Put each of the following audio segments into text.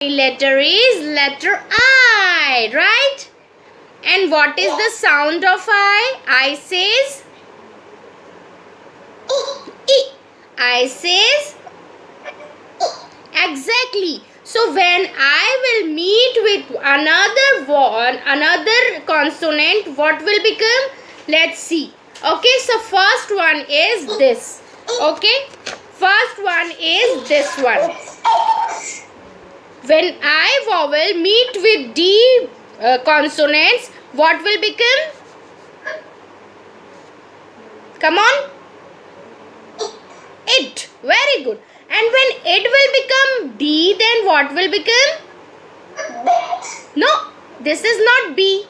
letter is letter I, right? And what is the sound of I? I says I. I says exactly. So when I will meet with another consonant, what will become? Let's see. Okay, so first one is this. Okay, first one is this one. When I vowel meet with D consonants, what will become? Come on. It. Very good. And when it will become D, then what will become? No, this is not B.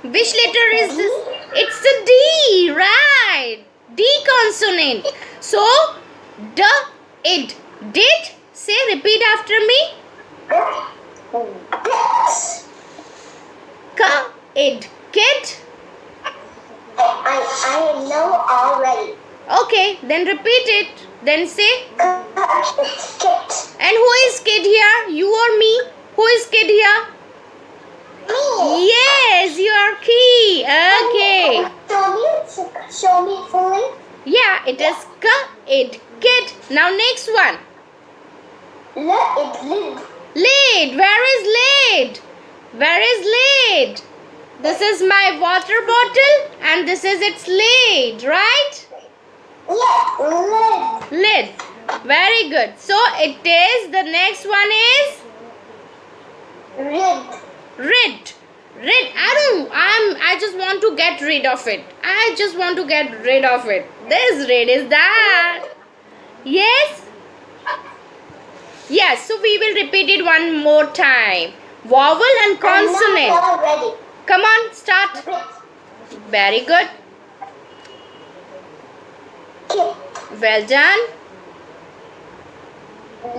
Which letter is this? It's the D, right? D consonant. So, D, it, did. Say, repeat after me. K, id, kid. I know already. Okay, then repeat it. Then say. Kid. And who is kid here? You or me? Who is kid here? Me. Yes, you are key. Okay. Show me fully. Yeah, it is k, id, kid. Now next one. Lid. Lid. Where is lid? Where is lid? This is my water bottle and this is its lid, right? Yeah, lid. Lid. Very good. So it is, the next one is Rid. rid. Rid. I just want to get rid of it. I just want to get rid of it. This rid is that. Yes? Yes. So we will repeat it one more time. Vowel and consonant. Already. Come on, start. Very good. Kid. Well done.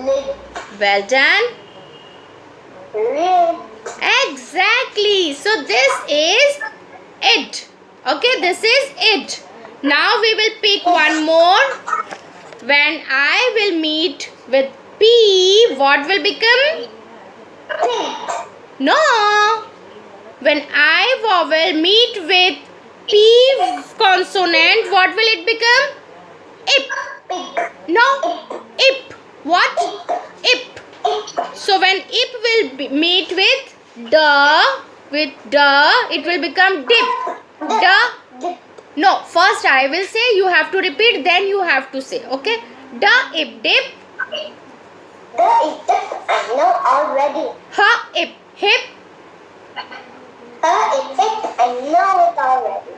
Lid. Well done. Rid. Exactly. So this is it. Okay, this is it. Now we will pick one more. When I will meet with P, what will become? Pig. No. When I vowel meet with P consonant, what will it become? Ip. Pig. No. Ip. What? Ip. So when ip will meet with it will become dip. Dip. No, first I will say, you have to repeat, then you have to say. Okay? Da, ip, dip. I know already. Ha, ip, hip. I know it already.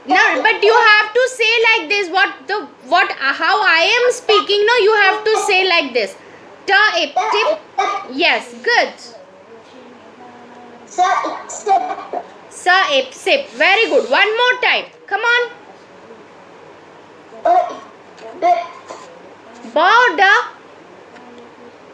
No, but you have to say like this. How I am speaking. No, you have to say like this. Da, ip, tip. Yes, good. Sa, ip, sip. Very good. One more time. Come on. Ba, da.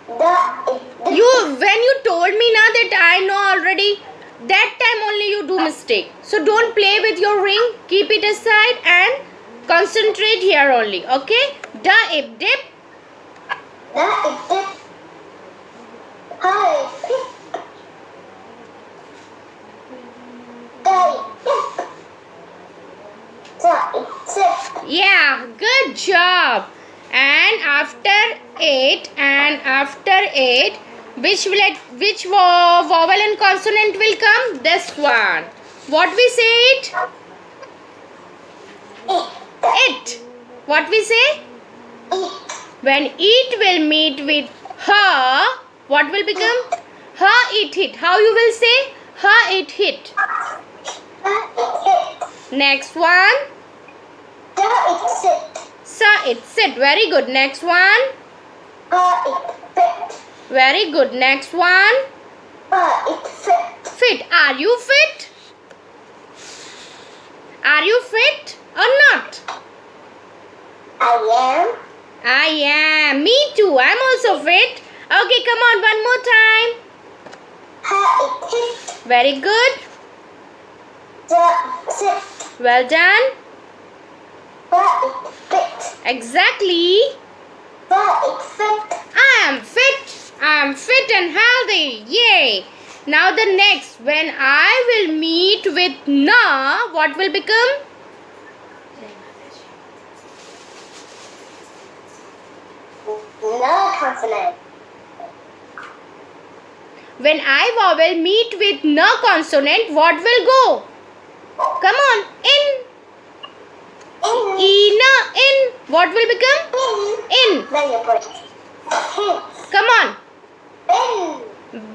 When you told me now that I know already, that time only you do mistake. So don't play with your ring. Keep it aside and concentrate here only. Okay? Da, ip, dip. Yeah, good job. And after it, which vowel and consonant will come? This one. What we say it? It. What we say? When it will meet with her, what will become? Her, it hit. How you will say? Her, it hit. Next one. Sa, it sit. Very good. Next one. Very good. Next one. Fit. Are you fit? Are you fit or not? I I am. Me too. I'm also fit. Okay, come on. One more time. Very good. Well done. Exactly. It's fit. I am fit. I am fit and healthy. Yay. Now the next, when I will meet with na, what will become? No consonant. When I vowel meet with na consonant, what will go? Come on. In. In. Ina. In. What will become? In. Then you put hin. Come on. Bin.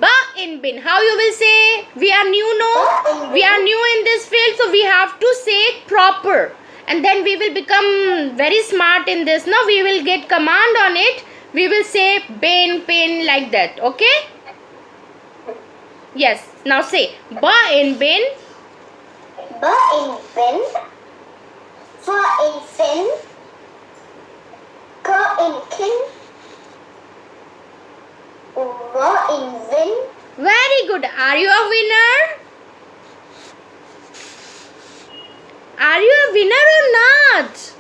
Ba in bin. How you will say? We are new, no? Ba in bin. We are new in this field, so we have to say it proper. And then we will become very smart in this. Now we will get command on it. We will say bin, pin, like that. Okay? Yes. Now say ba in bin. Ba in bin. Fa in fin. Ka in kin. Wa in win. Very good. Are you a winner? Are you a winner or not?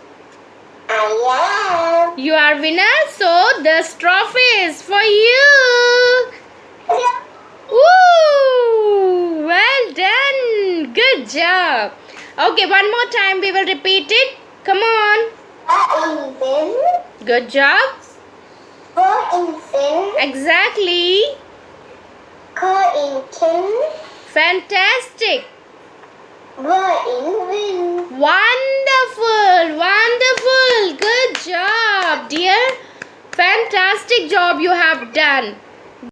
I am. You are winner, so this trophy is for you. Woo! Well done. Good job. Okay, one more time we will repeat it. Come on. Ba in bin. Good job. Fa in fin. Exactly. Ka in kin. Fantastic. Wa in win. Wonderful. Wonderful. Good job, dear. Fantastic job you have done.